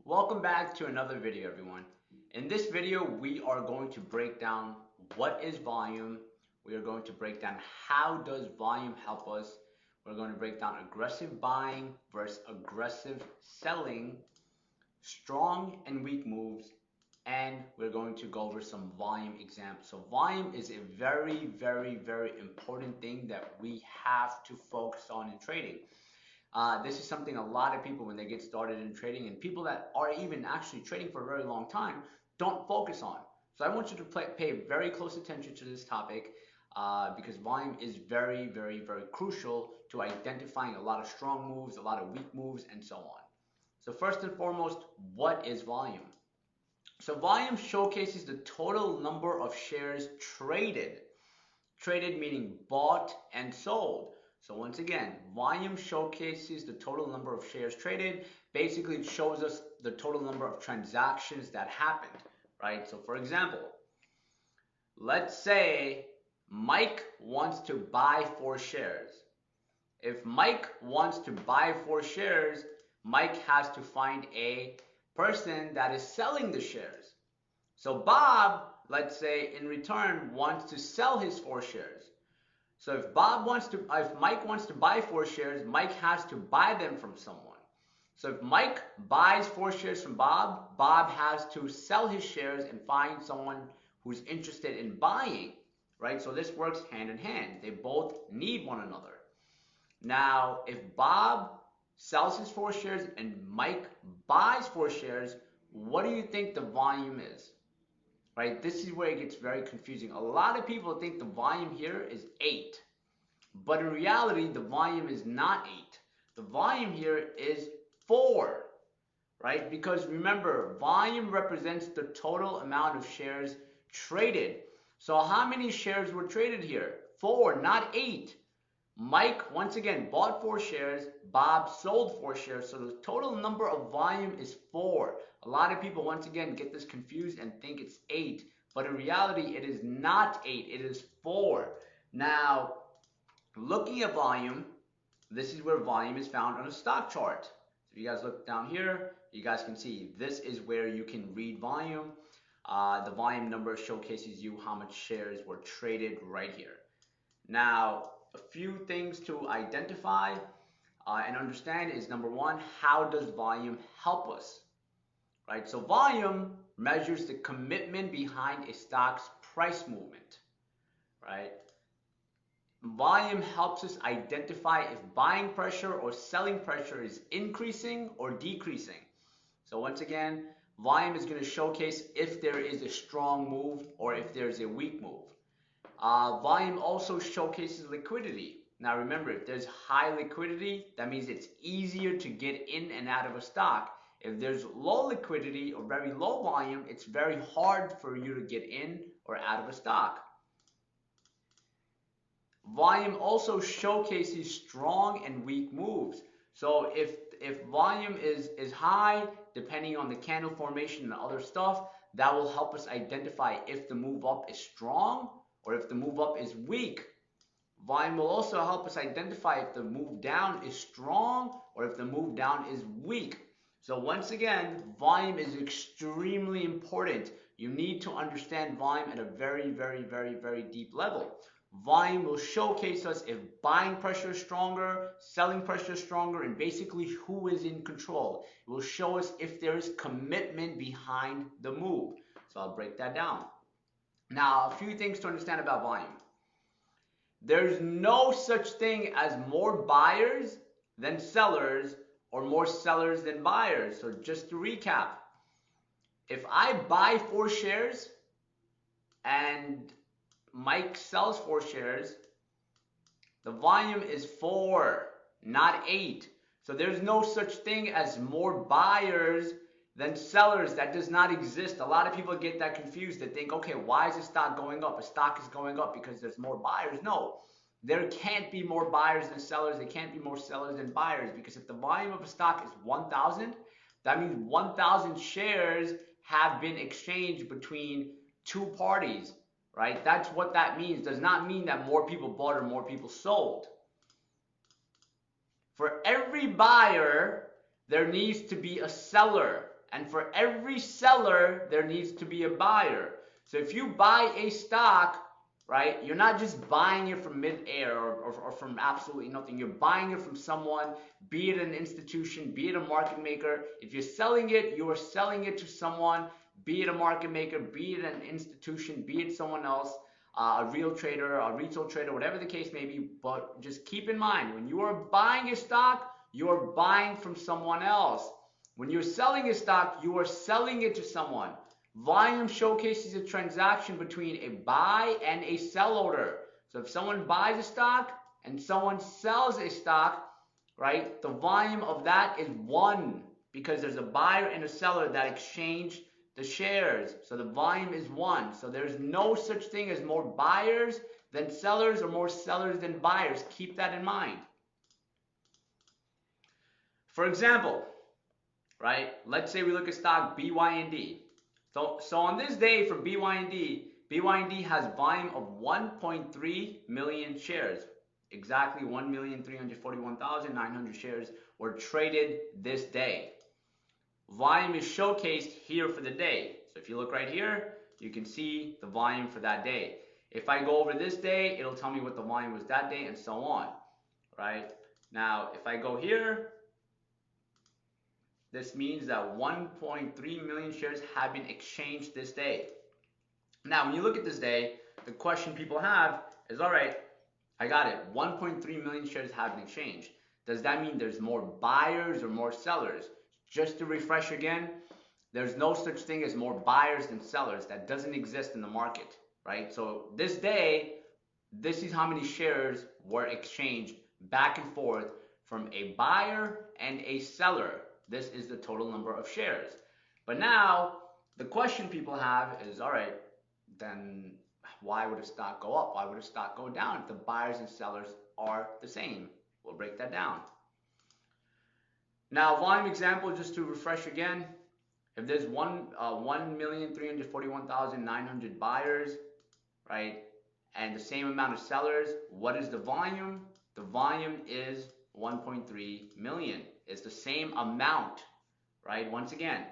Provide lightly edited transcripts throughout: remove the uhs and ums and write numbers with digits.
Welcome back to another video, everyone. In this video, we are going to break down what is volume. We are going to break down how does volume help us. We're going to break down aggressive buying versus aggressive selling, strong and weak moves, and we're going to go over some volume examples. So volume is a very, very, very important thing that we have to focus on in trading. This is something a lot of people, when they get started in trading, and people that are even actually trading for a very long time, don't focus on. So I want you to pay very close attention to this topic because volume is very, very, very crucial to identifying a lot of strong moves, a lot of weak moves, and so on. So first and foremost, what is volume? So volume showcases the total number of shares traded. Traded meaning bought and sold. So once again, volume showcases the total number of shares traded. Basically, it shows us the total number of transactions that happened, right? So for example, let's say Mike wants to buy 4 shares. If Mike wants to buy 4 shares, Mike has to find a person that is selling the shares. So Bob, let's say, in return, wants to sell his 4 shares. So if Mike wants to buy 4 shares, Mike has to buy them from someone. So if Mike buys 4 shares from Bob, Bob has to sell his shares and find someone who's interested in buying, right? So this works hand in hand. They both need one another. Now, if Bob sells his 4 shares and Mike buys 4 shares, what do you think the volume is? Right? This is where it gets very confusing. A lot of people think the volume here is 8. But in reality, the volume is not 8. The volume here is 4. Right? Because remember, volume represents the total amount of shares traded. So how many shares were traded here? 4, not 8. Mike, once again, bought 4 shares. Bob sold 4 shares. So the total number of volume is 4. A lot of people, once again, get this confused and think it's 8. But in reality, it is not 8. It is 4. Now, looking at volume, this is where volume is found on a stock chart. So if you guys look down here, you guys can see this is where you can read volume. The volume number showcases you how much shares were traded right here. Now, a few things to identify and understand is, number one, how does volume help us? Right? So volume measures the commitment behind a stock's price movement. Right? Volume helps us identify if buying pressure or selling pressure is increasing or decreasing. So once again, volume is going to showcase if there is a strong move or if there's a weak move. Volume also showcases liquidity. Now remember, if there's high liquidity, that means it's easier to get in and out of a stock. If there's low liquidity or very low volume, it's very hard for you to get in or out of a stock. Volume also showcases strong and weak moves. So if volume is high, depending on the candle formation and other stuff, that will help us identify if the move up is strong or if the move up is weak. Volume will also help us identify if the move down is strong or if the move down is weak. So once again, volume is extremely important. You need to understand volume at a very, very, very, very deep level. Volume will showcase us if buying pressure is stronger, selling pressure is stronger, and basically who is in control. It will show us if there is commitment behind the move. So I'll break that down. Now, a few things to understand about volume. There's no such thing as more buyers than sellers or more sellers than buyers. So just to recap, if I buy 4 shares and Mike sells 4 shares, the volume is 4, not 8. So there's no such thing as more buyers than sellers. That does not exist. A lot of people get that confused. They think, okay, why is the stock going up? A stock is going up because there's more buyers. No, there can't be more buyers than sellers. There can't be more sellers than buyers, because if the volume of a stock is 1,000, that means 1,000 shares have been exchanged between 2 parties, right? That's what that means. Does not mean that more people bought or more people sold. For every buyer, there needs to be a seller. and for every seller, there needs to be a buyer. So if you buy a stock, right, you're not just buying it from mid-air or from absolutely nothing. You're buying it from someone, be it an institution, be it a market maker. If you're selling it, you are selling it to someone, be it a market maker, be it an institution, be it someone else, a real trader, a retail trader, whatever the case may be. But just keep in mind, when you are buying a stock, you are buying from someone else. When you're selling a stock, you are selling it to someone. Volume showcases a transaction between a buy and a sell order. So if someone buys a stock and someone sells a stock, right, the volume of that is 1 because there's a buyer and a seller that exchange the shares. So the volume is 1. So there's no such thing as more buyers than sellers or more sellers than buyers. Keep that in mind. For example, right, let's say we look at stock BYND. So on this day for BYND, BYND has volume of 1.3 million shares. Exactly 1,341,900 shares were traded this day. Volume is showcased here for the day. So if you look right here, you can see the volume for that day. If I go over this day, it'll tell me what the volume was that day and so on, right? Now, if I go here, this means that 1.3 million shares have been exchanged this day. Now, when you look at this day, the question people have is, all right, I got it. 1.3 million shares have been exchanged. Does that mean there's more buyers or more sellers? Just to refresh again, there's no such thing as more buyers than sellers. That doesn't exist in the market, right? So this day, this is how many shares were exchanged back and forth from a buyer and a seller. This is the total number of shares. But now, the question people have is, all right, then why would a stock go up? Why would a stock go down if the buyers and sellers are the same? We'll break that down. Now, volume example, just to refresh again, if there's 1,341,900 buyers, right, and the same amount of sellers, what is the volume? The volume is 1.3 million. It's the same amount, right? Once again,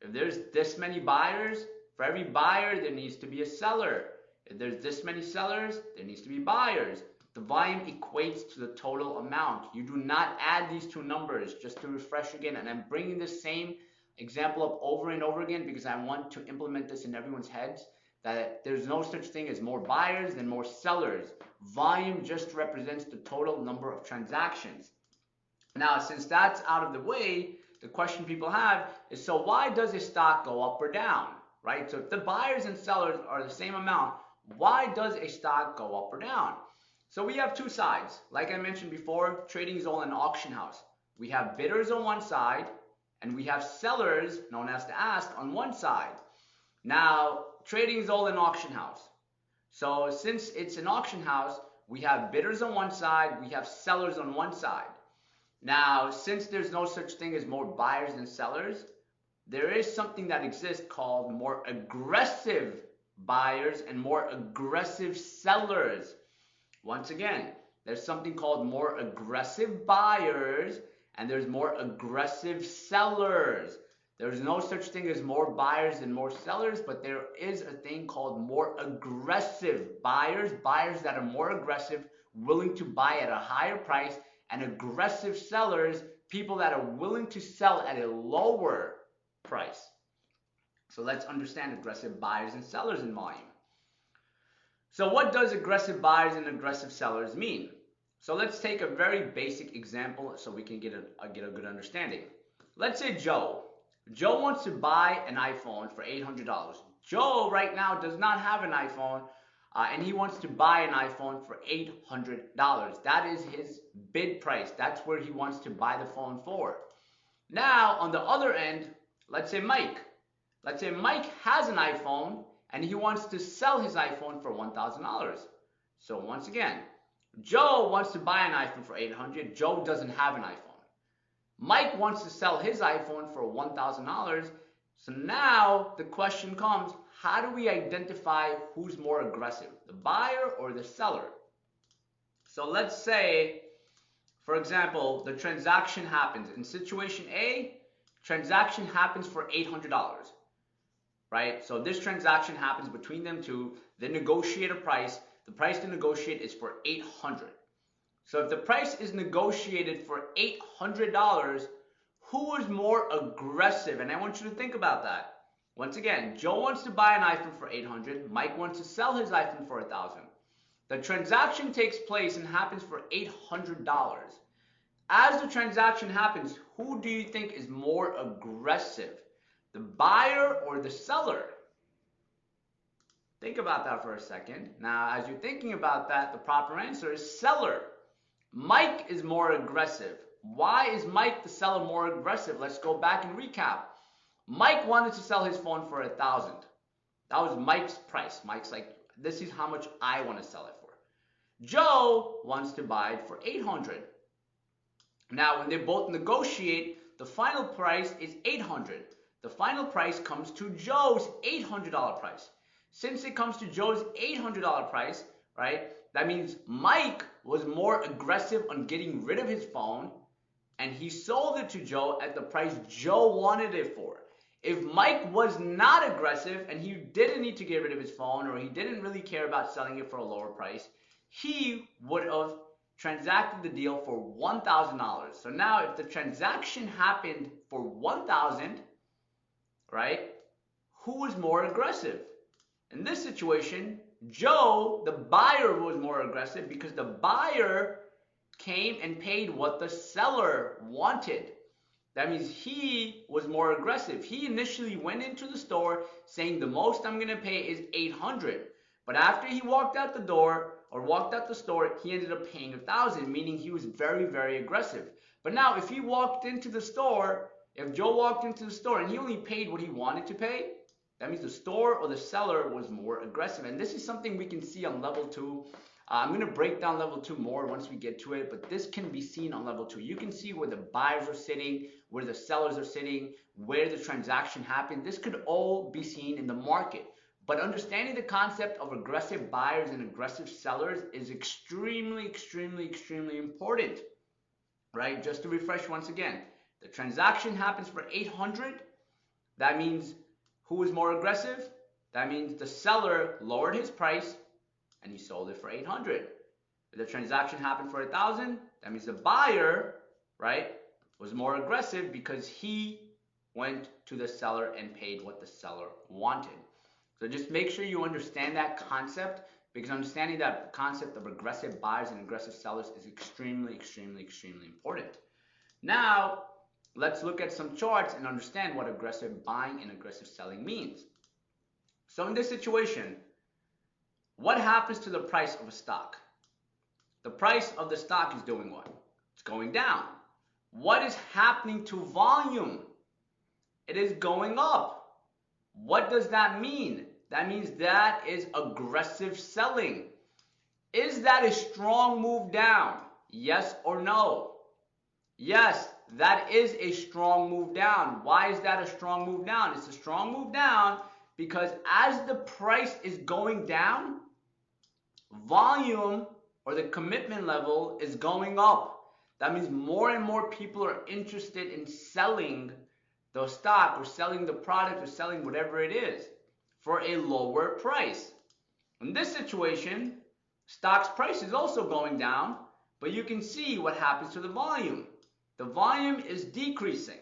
if there's this many buyers, for every buyer, there needs to be a seller. If there's this many sellers, there needs to be buyers. The volume equates to the total amount. You do not add these two numbers, just to refresh again. And I'm bringing the same example up over and over again because I want to implement this in everyone's heads, that there's no such thing as more buyers than more sellers. Volume just represents the total number of transactions. Now, since that's out of the way, the question people have is, so why does a stock go up or down, right? So if the buyers and sellers are the same amount, why does a stock go up or down? So we have two sides. Like I mentioned before, trading is all an auction house. We have bidders on one side, and we have sellers, known as the ask, on one side. Now, trading is all an auction house. So since it's an auction house, we have bidders on one side, we have sellers on one side. Now, since there's no such thing as more buyers than sellers, there is something that exists called more aggressive buyers and more aggressive sellers. Once again, there's something called more aggressive buyers and there's more aggressive sellers. There's no such thing as more buyers and more sellers, but there is a thing called more aggressive buyers, buyers that are more aggressive, willing to buy at a higher price, and aggressive sellers, people that are willing to sell at a lower price. So let's understand aggressive buyers and sellers in volume. So what does aggressive buyers and aggressive sellers mean? So let's take a very basic example so we can get a good understanding. Let's say Joe wants to buy an iPhone for $800. Joe right now does not have an iPhone and he wants to buy an iPhone for $800. That is his bid price. That's where he wants to buy the phone for. Now, on the other end, let's say Mike. Let's say Mike has an iPhone and he wants to sell his iPhone for $1,000. So once again, Joe wants to buy an iPhone for $800. Joe doesn't have an iPhone. Mike wants to sell his iPhone for $1,000. So now the question comes, how do we identify who's more aggressive, the buyer or the seller? So let's say, for example, the transaction happens. In situation A, transaction happens for $800, right? So this transaction happens between them two. They negotiate a price. The price to negotiate is for $800. So if the price is negotiated for $800, who is more aggressive? And I want you to think about that. Once again, Joe wants to buy an iPhone for $800. Mike wants to sell his iPhone for $1,000. The transaction takes place and happens for $800. As the transaction happens, who do you think is more aggressive? The buyer or the seller? Think about that for a second. Now, as you're thinking about that, the proper answer is seller. Mike is more aggressive. Why is Mike, the seller, more aggressive? Let's go back and recap. Mike wanted to sell his phone for $1,000. That was Mike's price. Mike's like, this is how much I want to sell it for. Joe wants to buy it for $800. Now, when they both negotiate, the final price is $800. The final price comes to Joe's $800 price. Since it comes to Joe's $800 price, right, that means Mike was more aggressive on getting rid of his phone, and he sold it to Joe at the price Joe wanted it for. If Mike was not aggressive and he didn't need to get rid of his phone, or he didn't really care about selling it for a lower price, he would have transacted the deal for $1,000. So now if the transaction happened for $1,000, right, who was more aggressive? In this situation, Joe, the buyer, was more aggressive because the buyer came and paid what the seller wanted. That means he was more aggressive. He initially went into the store saying the most I'm going to pay is $800. But after he walked out the door or walked out the store, he ended up paying $1,000, meaning he was very, very aggressive. But now if he walked into the store, if Joe walked into the store and he only paid what he wanted to pay, that means the store or the seller was more aggressive. And this is something we can see on level 2. I'm going to break down level 2 more once we get to it, but this can be seen on level 2. You can see where the buyers are sitting, where the sellers are sitting, where the transaction happened. This could all be seen in the market. But understanding the concept of aggressive buyers and aggressive sellers is extremely, extremely, extremely important, right? Just to refresh once again, the transaction happens for $800. That means who is more aggressive? That means the seller lowered his price and he sold it for $800. If the transaction happened for $1,000, that means the buyer, right, was more aggressive because he went to the seller and paid what the seller wanted. So just make sure you understand that concept, because understanding that concept of aggressive buyers and aggressive sellers is extremely, extremely, extremely important. Now, let's look at some charts and understand what aggressive buying and aggressive selling means. So in this situation, what happens to the price of a stock? The price of the stock is doing what? It's going down. What is happening to volume? It is going up. What does that mean? That means that is aggressive selling. Is that a strong move down? Yes or no? Yes, that is a strong move down. Why is that a strong move down? It's a strong move down because as the price is going down, volume or the commitment level is going up. That means more and more people are interested in selling the stock or selling the product or selling whatever it is for a lower price. In this situation, stock's price is also going down, but you can see what happens to the volume. The volume is decreasing.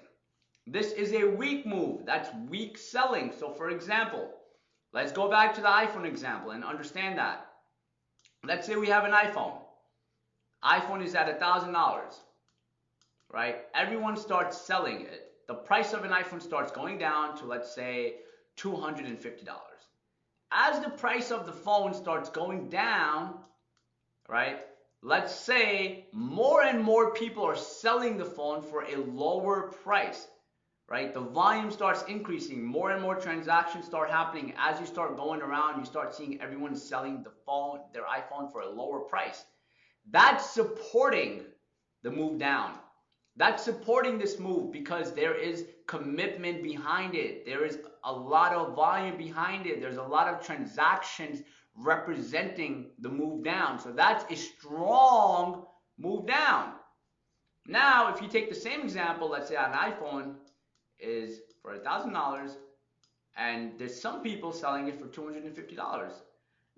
This is a weak move. That's weak selling. So for example, let's go back to the iPhone example and understand that. Let's say we have an iPhone. iPhone is at $1,000, right? Everyone starts selling it. The price of an iPhone starts going down to, let's say, $250. As the price of the phone starts going down, right? Let's say more and more people are selling the phone for a lower price, right? The volume starts increasing. More and more transactions start happening. As you start going around, you start seeing everyone selling the phone, their iPhone, for a lower price. That's supporting the move down. That's supporting this move because there is commitment behind it. There is a lot of volume behind it. There's a lot of transactions representing the move down. So that's a strong move down. Now, if you take the same example, let's say on an iPhone, is for $1,000, and there's some people selling it for $250.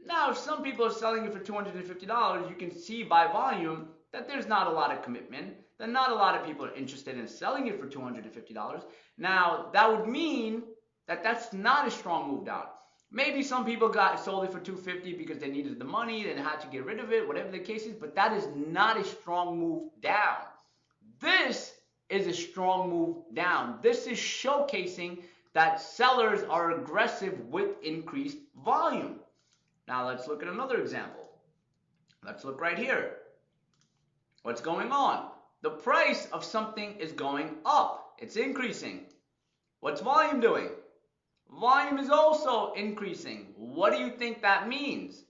Now, if some people are selling it for $250, you can see by volume that there's not a lot of commitment, that not a lot of people are interested in selling it for $250. Now, that would mean that that's not a strong move down. Maybe some people sold it for $250 because they needed the money, they had to get rid of it, whatever the case is, but that is not a strong move down. This is a strong move down. This is showcasing that sellers are aggressive with increased volume. Now let's look at another example. Let's look right here. What's going on? The price of something is going up. It's increasing. What's volume doing? Volume is also increasing. What do you think that means?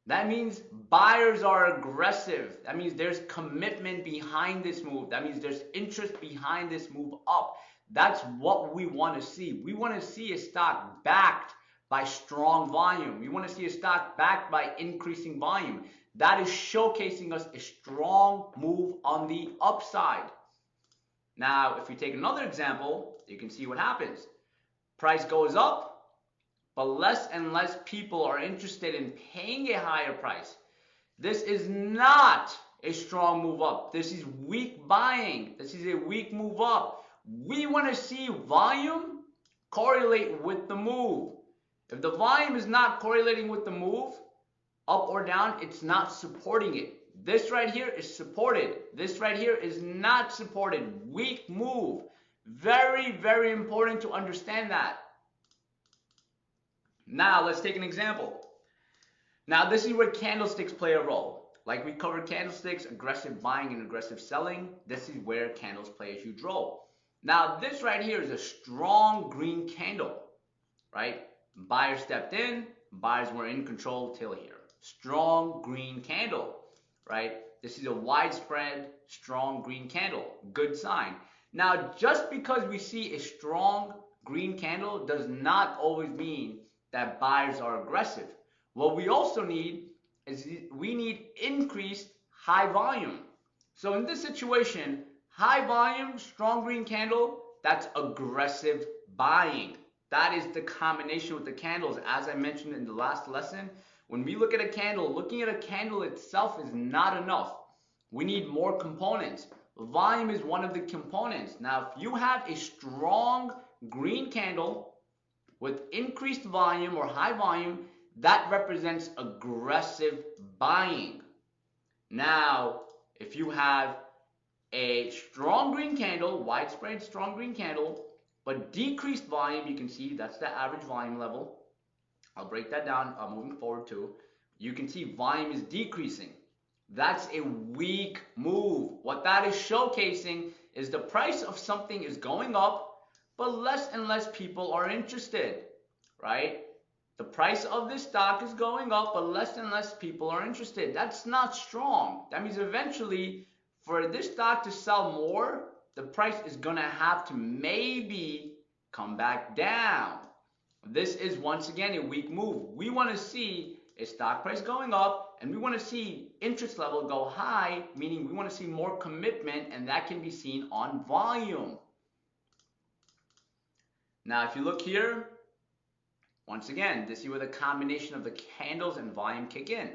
That means buyers are aggressive. That means there's commitment behind this move. That means there's interest behind this move up. That's what we want to see. We want to see a stock backed by strong volume. We want to see a stock backed by increasing volume. That is showcasing us a strong move on the upside. Now, if we take another example, you can see what happens. Price goes up, but less and less people are interested in paying a higher price. This is not a strong move up. This is weak buying. This is a weak move up. We want to see volume correlate with the move. If the volume is not correlating with the move, up or down, it's not supporting it. This right here is supported. This right here is not supported. Weak move. Very, very important to understand that. Now, let's take an example. Now, this is where candlesticks play a role. Like we covered candlesticks, aggressive buying and aggressive selling. This is where candles play a huge role. Now, this right here is a strong green candle, right? Buyers stepped in, buyers were in control till here. Strong green candle, right? This is a widespread, strong green candle. Good sign. Now, just because we see a strong green candle does not always mean that buyers are aggressive. What we also need is we need increased high volume. So in this situation, high volume, strong green candle, that's aggressive buying. That is the combination with the candles. As I mentioned in the last lesson, when we look at a candle, looking at a candle itself is not enough. We need more components. Volume is one of the components. Now, if you have a strong green candle with increased volume or high volume, that represents aggressive buying. Now, if you have a strong green candle, widespread strong green candle, but decreased volume, you can see that's the average volume level. I'll break that down moving forward too. You can see volume is decreasing. That's a weak move. What that is showcasing is the price of something is going up, but less and less people are interested, right? The price of this stock is going up, but less and less people are interested. That's not strong. That means eventually, for this stock to sell more, the price is going to have to maybe come back down. This is once again a weak move. We want to see a stock price going up, and we want to see interest level go high, meaning we want to see more commitment, and that can be seen on volume. Now, if you look here, once again, this is where the combination of the candles and volume kick in.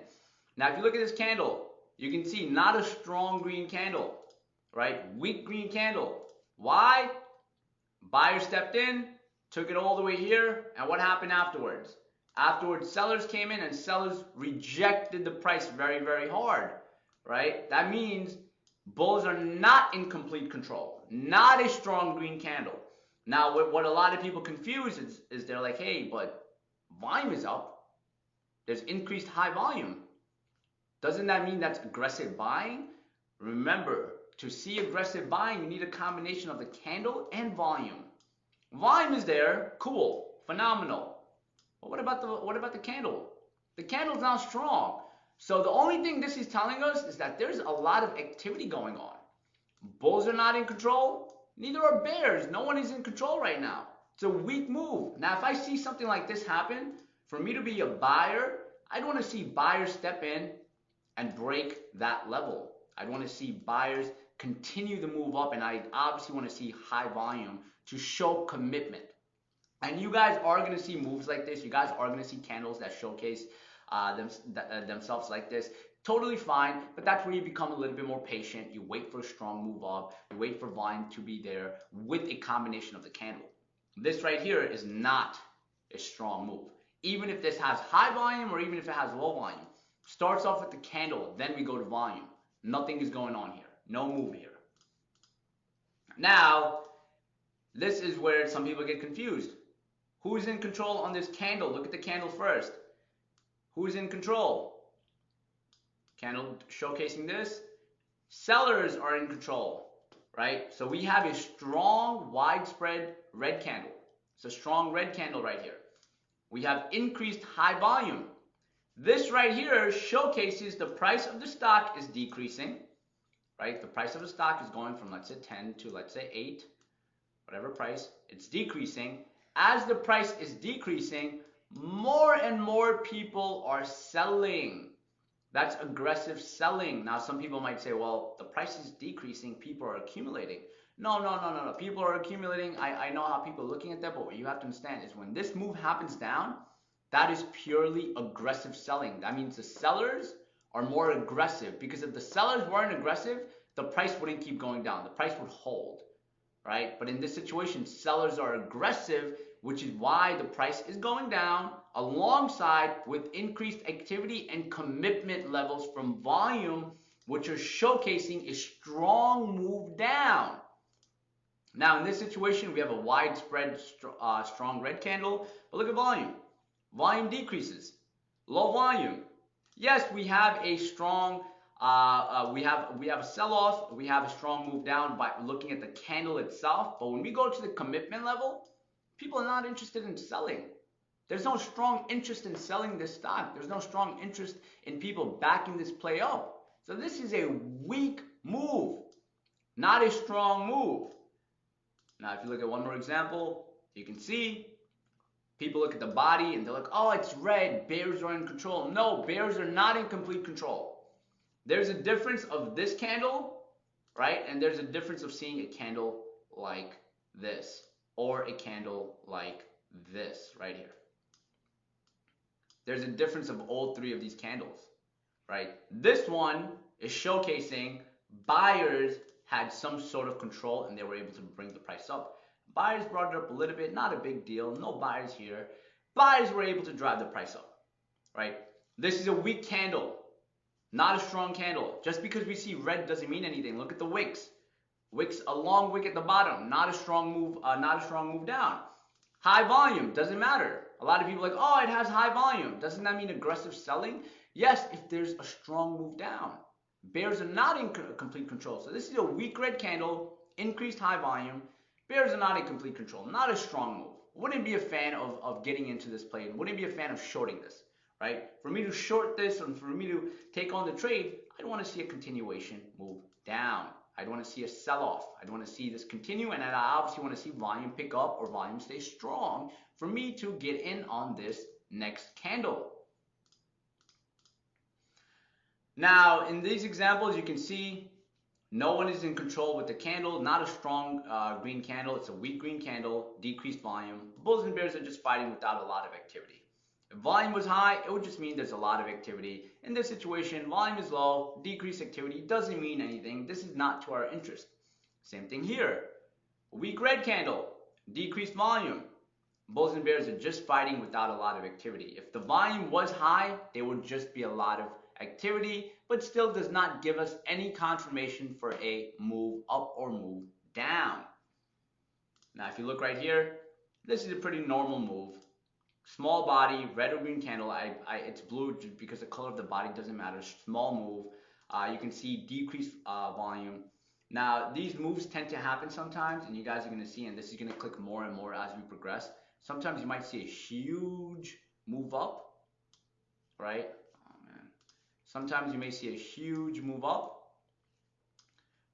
Now, if you look at this candle, you can see not a strong green candle, right? Weak green candle. Why? Buyer stepped in, took it all the way here, and what happened afterwards? Afterwards, sellers came in and sellers rejected the price very, very hard, right? That means bulls are not in complete control, not a strong green candle. Now, what a lot of people confuse is they're like, hey, but volume is up. There's increased high volume. Doesn't that mean that's aggressive buying? Remember, to see aggressive buying, you need a combination of the candle and volume. Volume is there, cool, phenomenal. But what about the candle? The candle's not strong. So the only thing this is telling us is that there's a lot of activity going on. Bulls are not in control. Neither are bears. No one is in control right now. It's a weak move. Now, if I see something like this happen, for me to be a buyer, I'd want to see buyers step in and break that level. I'd want to see buyers continue to move up, and I obviously want to see high volume to show commitment. And you guys are going to see moves like this. You guys are going to see candles that showcase themselves like this. Totally fine, but that's where you become a little bit more patient. You wait for a strong move up. You wait for volume to be there with a combination of the candle. This right here is not a strong move. Even if this has high volume or even if it has low volume. Starts off with the candle, then we go to volume. Nothing is going on here. No move here. Now, this is where some people get confused. Who's in control on this candle? Look at the candle first. Who's in control? Candle showcasing this. Sellers are in control, right? So we have a strong, widespread red candle. It's a strong red candle right here. We have increased high volume. This right here showcases the price of the stock is decreasing, right? The price of the stock is going from, let's say, 10 to, let's say, 8, whatever price. It's decreasing. As the price is decreasing, more and more people are selling. That's aggressive selling. Now, some people might say, well, the price is decreasing, people are accumulating. No. People are accumulating. I know how people are looking at that, but what you have to understand is when this move happens down, that is purely aggressive selling. That means the sellers are more aggressive, because if the sellers weren't aggressive, the price wouldn't keep going down. The price would hold, right? But in this situation, sellers are aggressive, which is why the price is going down alongside with increased activity and commitment levels from volume, which are showcasing a strong move down. Now, in this situation, we have a widespread strong red candle, but look at volume. Volume decreases. Low volume. Yes, we have a strong, we have a sell-off. We have a strong move down by looking at the candle itself. But when we go to the commitment level, people are not interested in selling. There's no strong interest in selling this stock. There's no strong interest in people backing this play up. So this is a weak move, not a strong move. Now, if you look at one more example, you can see people look at the body and they're like, oh, it's red. Bears are in control. No, bears are not in complete control. There's a difference of this candle, right? And there's a difference of seeing a candle like this or a candle like this right here. There's a difference of all three of these candles, right? This one is showcasing buyers had some sort of control and they were able to bring the price up. Buyers brought it up a little bit, not a big deal, no buyers here. Buyers were able to drive the price up, right? This is a weak candle, not a strong candle. Just because we see red doesn't mean anything. Look at the wicks. Wicks, a long wick at the bottom, not a strong move down. High volume, doesn't matter. A lot of people are like, oh, it has high volume. Doesn't that mean aggressive selling? Yes, if there's a strong move down. Bears are not in complete control. So this is a weak red candle, increased high volume. Bears are not in complete control, not a strong move. Wouldn't be a fan of getting into this play, and wouldn't be a fan of shorting this, right? For me to short this and for me to take on the trade, I'd want to see a continuation move down. I'd want to see a sell-off. I'd want to see this continue, and I obviously want to see volume pick up or volume stay strong for me to get in on this next candle. Now, in these examples, you can see no one is in control with the candle, not a strong green candle. It's a weak green candle, decreased volume. Bulls and bears are just fighting without a lot of activity. If volume was high, it would just mean there's a lot of activity. In this situation, volume is low, decreased activity doesn't mean anything. This is not to our interest. Same thing here. Weak red candle, decreased volume. Bulls and bears are just fighting without a lot of activity. If the volume was high, there would just be a lot of activity, but still does not give us any confirmation for a move up or move down. Now, if you look right here, this is a pretty normal move. Small body, red or green candle. It's blue just because the color of the body doesn't matter. Small move. You can see decreased volume. Now, these moves tend to happen sometimes, and you guys are going to see, and this is going to click more and more as we progress. Sometimes you might see a huge move up, right? Sometimes you may see a huge move up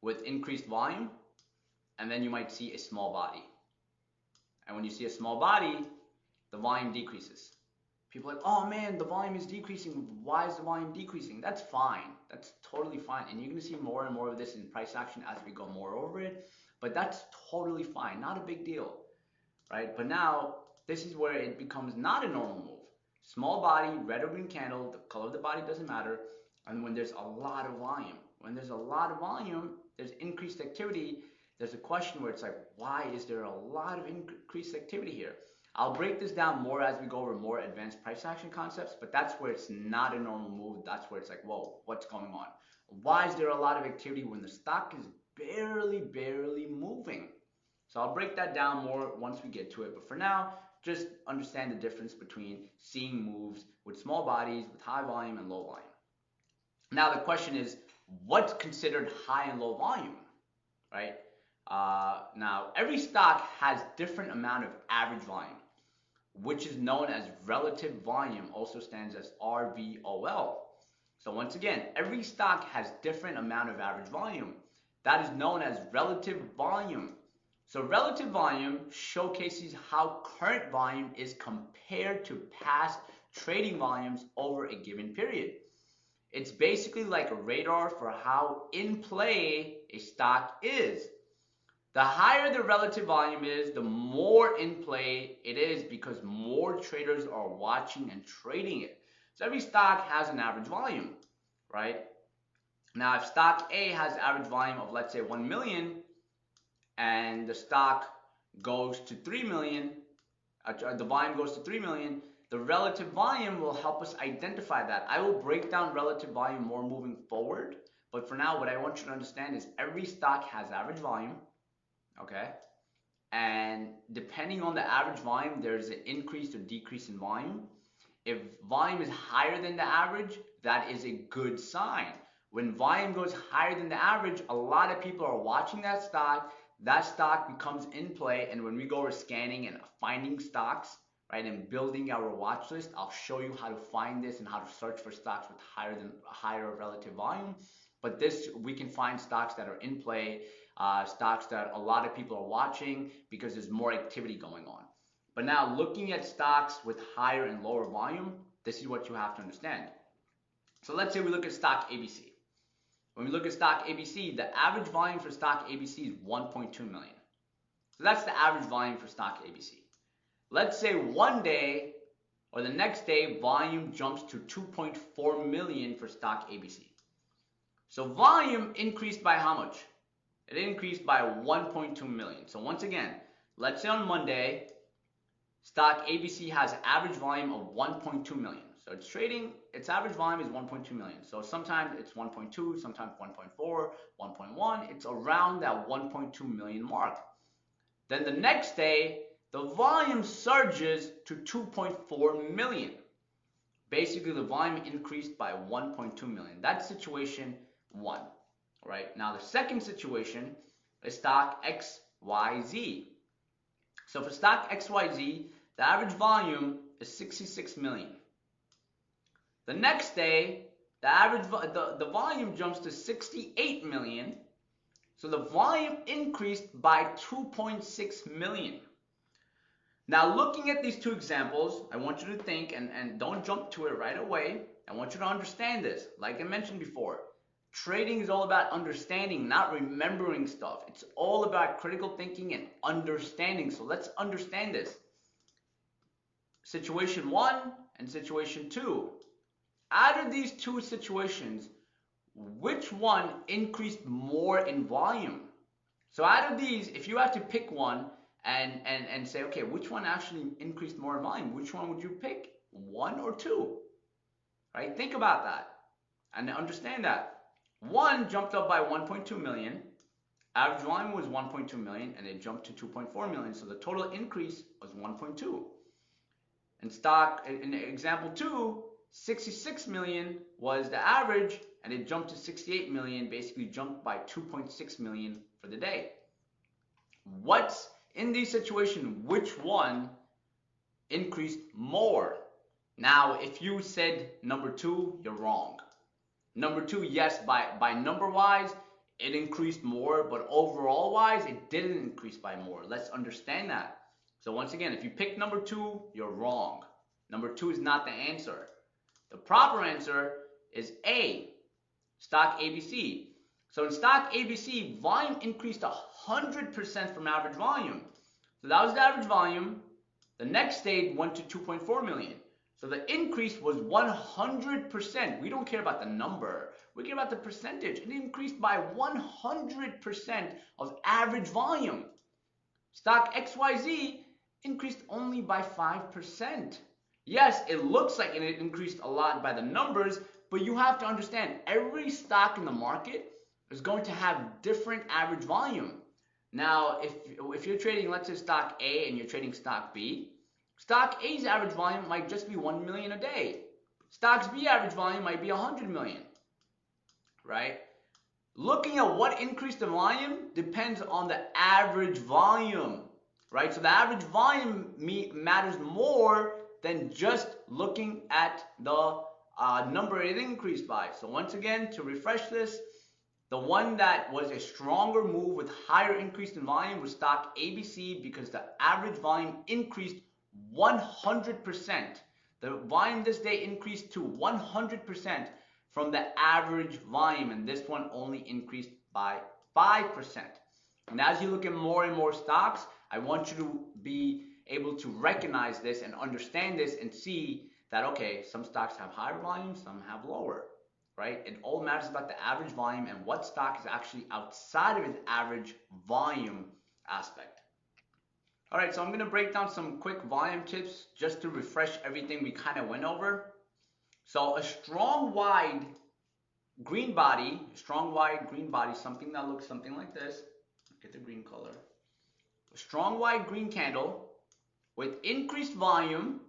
with increased volume, and then you might see a small body. And when you see a small body, the volume decreases. People are like, oh man, the volume is decreasing. Why is the volume decreasing? That's fine. That's totally fine. And you're going to see more and more of this in price action as we go more over it. but that's totally fine, not a big deal, right? But now this is where it becomes not a normal move. Small body, red or green candle, the color of the body doesn't matter. And when there's a lot of volume, there's increased activity. There's a question where it's like, why is there a lot of increased activity here? I'll break this down more as we go over more advanced price action concepts, but that's where it's not a normal move. That's where it's like, whoa, what's going on? Why is there a lot of activity when the stock is barely moving? So I'll break that down more once we get to it. But for now, just understand the difference between seeing moves with small bodies, with high volume and low volume. Now the question is, what's considered high and low volume, right? Now every stock has different amount of average volume, which is known as relative volume, also stands as RVOL. So once again, every stock has different amount of average volume. That is known as relative volume. So relative volume showcases how current volume is compared to past trading volumes over a given period. It's basically like a radar for how in play a stock is. The higher the relative volume is, the more in play it is because more traders are watching and trading it. So every stock has an average volume, right? Now, if stock A has average volume of, let's say, 1 million, and the stock goes to 3 million, the volume goes to 3 million, the relative volume will help us identify that. I will break down relative volume more moving forward, but for now, what I want you to understand is every stock has average volume, okay? And depending on the average volume, there's an increase or decrease in volume. If volume is higher than the average, that is a good sign. When volume goes higher than the average, a lot of people are watching that stock becomes in play, and when we go over scanning and finding stocks, right, and building our watch list, I'll show you how to find this and how to search for stocks with higher relative volume. But this, we can find stocks that are in play, stocks that a lot of people are watching because there's more activity going on. But now looking at stocks with higher and lower volume, this is what you have to understand. So let's say we look at stock ABC. When we look at stock ABC, the average volume for stock ABC is 1.2 million. So that's the average volume for stock ABC. Let's say one day or the next day, volume jumps to 2.4 million for stock ABC. So volume increased by how much? It increased by 1.2 million. So once again, let's say on Monday, stock ABC has average volume of 1.2 million. So it's trading, its average volume is 1.2 million. So sometimes it's 1.2, sometimes 1.4, 1.1. It's around that 1.2 million mark. Then the next day, the volume surges to 2.4 million. Basically, the volume increased by 1.2 million. That's situation one, right? Now, the second situation is stock XYZ. So for stock XYZ, the average volume is 66 million. The next day, the volume jumps to 68 million. So the volume increased by 2.6 million. Now, looking at these two examples, I want you to think, and don't jump to it right away. I want you to understand this. Like I mentioned before, trading is all about understanding, not remembering stuff. It's all about critical thinking and understanding. So let's understand this. Situation one and situation two. Out of these two situations, which one increased more in volume? So out of these, if you had to pick one and say, okay, which one actually increased more in volume? Which one would you pick? One or two? Right? Think about that and understand that. One jumped up by 1.2 million. Average volume was 1.2 million and it jumped to 2.4 million. So the total increase was 1.2. And stock, in example two, 66 million was the average and it jumped to 68 million, basically jumped by 2.6 million for the day. What's in this situation, which one increased more? Now, if you said number two, you're wrong. Number two, yes, by number wise, it increased more, but overall wise, it didn't increase by more. Let's understand that. So once again, if you pick number two, you're wrong. Number two is not the answer. The proper answer is A, stock ABC. So in stock ABC, volume increased 100% from average volume. So that was the average volume. The next stage went to 2.4 million. So the increase was 100%. We don't care about the number. We care about the percentage. It increased by 100% of average volume. Stock XYZ increased only by 5%. Yes, it looks like it increased a lot by the numbers, but you have to understand every stock in the market is going to have different average volume. Now, if you're trading, let's say stock A and you're trading stock B, stock A's average volume might just be 1 million a day. Stock's B average volume might be 100 million, right? Looking at what increased the volume depends on the average volume, right? So the average volume matters more than just looking at the number it increased by. So once again, to refresh this, the one that was a stronger move with higher increase in volume was stock ABC because the average volume increased 100%. The volume this day increased to 100% from the average volume, and this one only increased by 5%. And as you look at more and more stocks, I want you to be able to recognize this and understand this and see that, okay, some stocks have higher volume, some have lower, right? It all matters about the average volume and what stock is actually outside of its average volume aspect. All right, so I'm going to break down some quick volume tips just to refresh everything we kind of went over. So a strong wide green body, something that looks something like this. Get the green color. A strong wide green candle with increased volume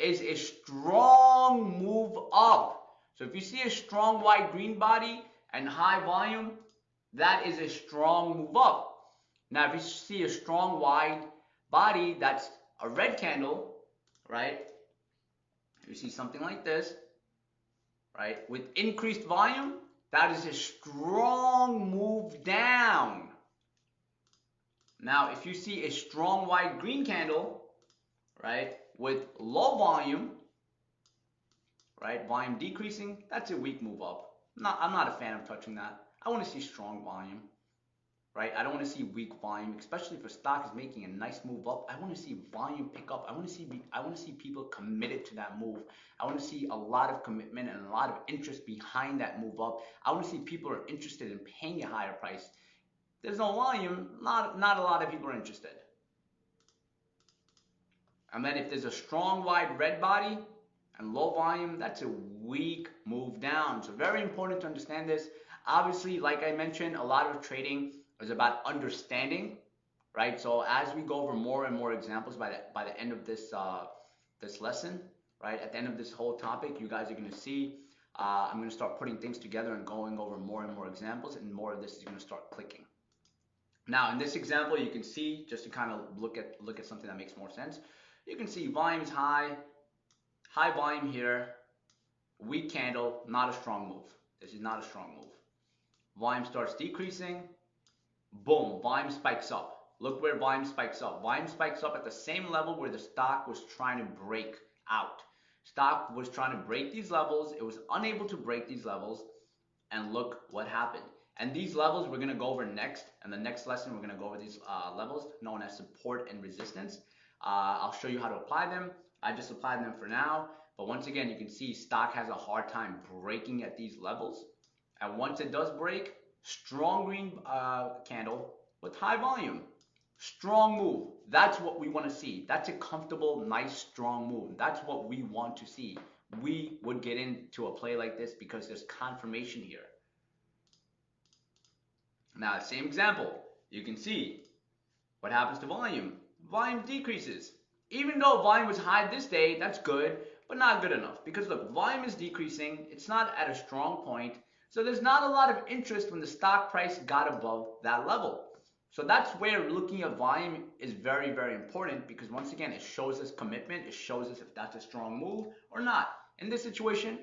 is a strong move up. So if you see a strong wide green body and high volume, that is a strong move up. Now if you see a strong wide body that's a red candle, right? You see something like this, right? With increased volume, that is a strong move down. Now, if you see a strong white green candle, right, with low volume, right, volume decreasing, that's a weak move up. I'm not a fan of touching that. I want to see strong volume, right? I don't want to see weak volume, especially if a stock is making a nice move up. I want to see volume pick up. I want to see people committed to that move. I want to see a lot of commitment and a lot of interest behind that move up. I want to see people are interested in paying a higher price. There's no volume, not a lot of people are interested. And then if there's a strong wide red body and low volume, that's a weak move down. So very important to understand this. Obviously, like I mentioned, a lot of trading is about understanding, right? So as we go over more and more examples by the end of this this lesson, right? At the end of this whole topic, you guys are going to see I'm going to start putting things together and going over more and more examples, and more of this is going to start clicking. Now, in this example, you can see, just to kind of look at something that makes more sense, you can see volume is high volume here, weak candle, not a strong move. This is not a strong move. Volume starts decreasing, boom, volume spikes up. Look where volume spikes up. Volume spikes up at the same level where the stock was trying to break out. Stock was trying to break these levels. It was unable to break these levels, and look what happened. And these levels we're going to go over next. In the next lesson, we're going to go over these levels known as support and resistance. I'll show you how to apply them. I just applied them for now. But once again, you can see stock has a hard time breaking at these levels. And once it does break, strong green candle with high volume. Strong move. That's what we want to see. That's a comfortable, nice, strong move. That's what we want to see. We would get into a play like this because there's confirmation here. Now, same example, you can see what happens to volume. Volume decreases. Even though volume was high this day, that's good, but not good enough. Because look, volume is decreasing. It's not at a strong point. So there's not a lot of interest when the stock price got above that level. So that's where looking at volume is very, very important, because once again, it shows us commitment. It shows us if that's a strong move or not. In this situation,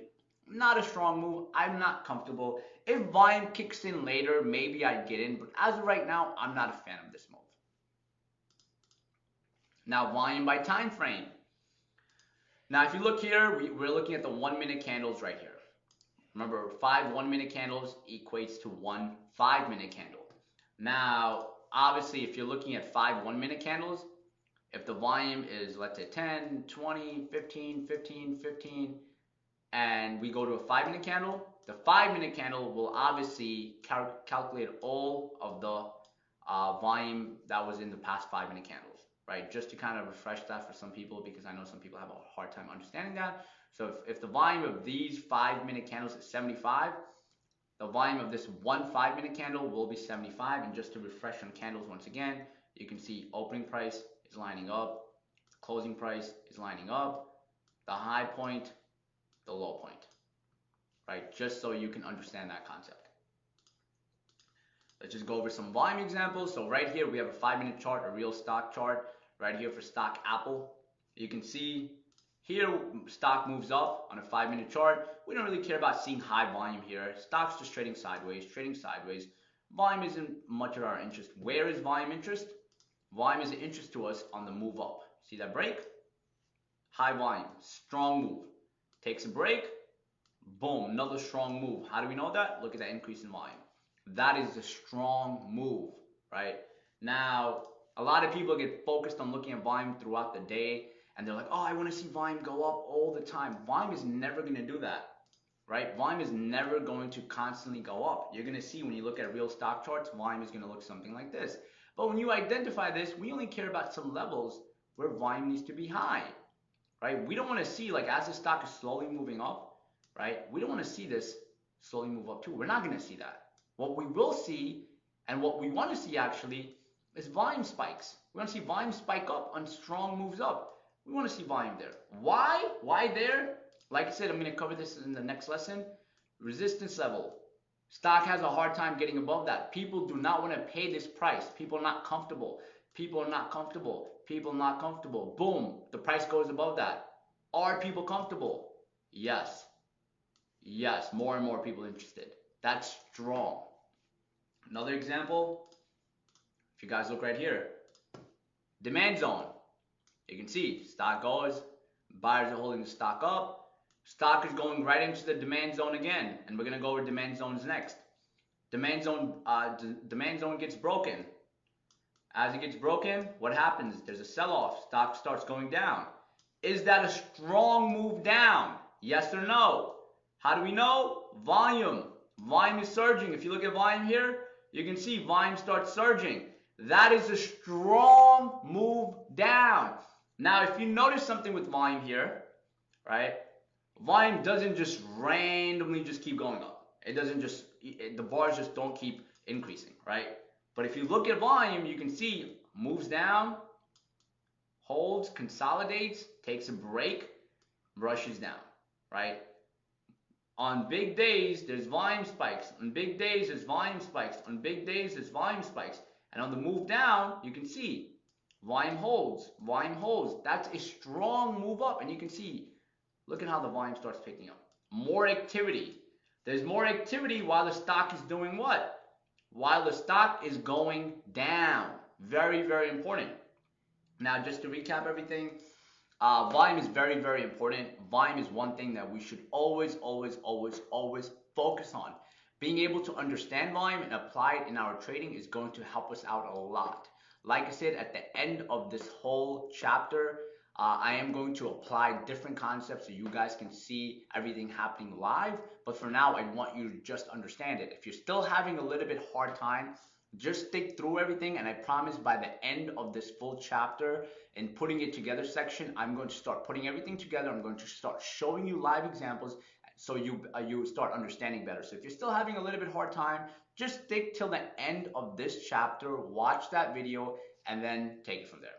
not a strong move. I'm not comfortable. If volume kicks in later, maybe I'd get in. But as of right now, I'm not a fan of this move. Now, volume by time frame. Now, if you look here, we're looking at the 1 minute candles right here. Remember, 5 1-minute candles equates to 1 5-minute candle. Now, obviously, if you're looking at 5 1-minute candles, if the volume is, let's say, 10, 20, 15, 15, 15, and we go to a 5-minute candle, the 5-minute candle will obviously calculate all of the volume that was in the past 5-minute candles, right? Just to kind of refresh that for some people, because I know some people have a hard time understanding that. So if the volume of these 5-minute candles is 75, the volume of this one 5-minute candle will be 75. And just to refresh on candles once again, you can see opening price is lining up, closing price is lining up, the high point, the low point, right? Just so you can understand that concept. Let's just go over some volume examples. So right here we have a 5-minute chart, a real stock chart, right here for stock Apple. You can see here stock moves up on a 5-minute chart. We don't really care about seeing high volume here. Stock's just trading sideways, Volume isn't much of our interest. Where is volume interest? Volume is an interest to us on the move up. See that break? High volume, strong move. Takes a break, boom, another strong move. How do we know that? Look at that increase in volume. That is a strong move, right? Now, a lot of people get focused on looking at volume throughout the day, and they're like, oh, I want to see volume go up all the time. Volume is never going to do that, right? Volume is never going to constantly go up. You're going to see when you look at real stock charts, volume is going to look something like this. But when you identify this, we only care about some levels where volume needs to be high, right? We don't want to see, like, as the stock is slowly moving up, right? We don't want to see this slowly move up too. We're not going to see that. What we will see, and what we want to see actually, is volume spikes. We want to see volume spike up on strong moves up. We want to see volume there. Why? Why there? Like I said, I'm going to cover this in the next lesson. Resistance level. Stock has a hard time getting above that. People do not want to pay this price. People are not comfortable. People are not comfortable. People are not comfortable. Boom, the price goes above that. Are people comfortable? Yes. Yes, more and more people interested. That's strong. Another example, if you guys look right here, demand zone. You can see stock goes, buyers are holding the stock up, stock is going right into the demand zone again, and we're going to go over demand zones next. Demand zone gets broken. As it gets broken, what happens? There's a sell-off. Stock starts going down. Is that a strong move down? Yes or no? How do we know? Volume. Volume is surging. If you look at volume here, you can see volume starts surging. That is a strong move down. Now, if you notice something with volume here, right? Volume doesn't just randomly just keep going up. It doesn't just, the bars just don't keep increasing, right? But if you look at volume, you can see moves down, holds, consolidates, takes a break, rushes down, right? On big days, there's volume spikes. On big days, there's volume spikes. On big days, there's volume spikes. And on the move down, you can see volume holds. Volume holds. That's a strong move up. And you can see, look at how the volume starts picking up. More activity. There's more activity while the stock is doing what? While the stock is going down. Very, very important. Now, just to recap everything, volume is very, very important. Volume is one thing that we should always focus on. Being able to understand volume and apply it in our trading is going to help us out a lot. Like I said, at the end of this whole chapter, I am going to apply different concepts so you guys can see everything happening live. But for now, I want you to just understand it. If you're still having a little bit hard time, just stick through everything, and I promise by the end of this full chapter in putting it together section, I'm going to start putting everything together. I'm going to start showing you live examples so you start understanding better. So if you're still having a little bit hard time, just stick till the end of this chapter, watch that video, and then take it from there.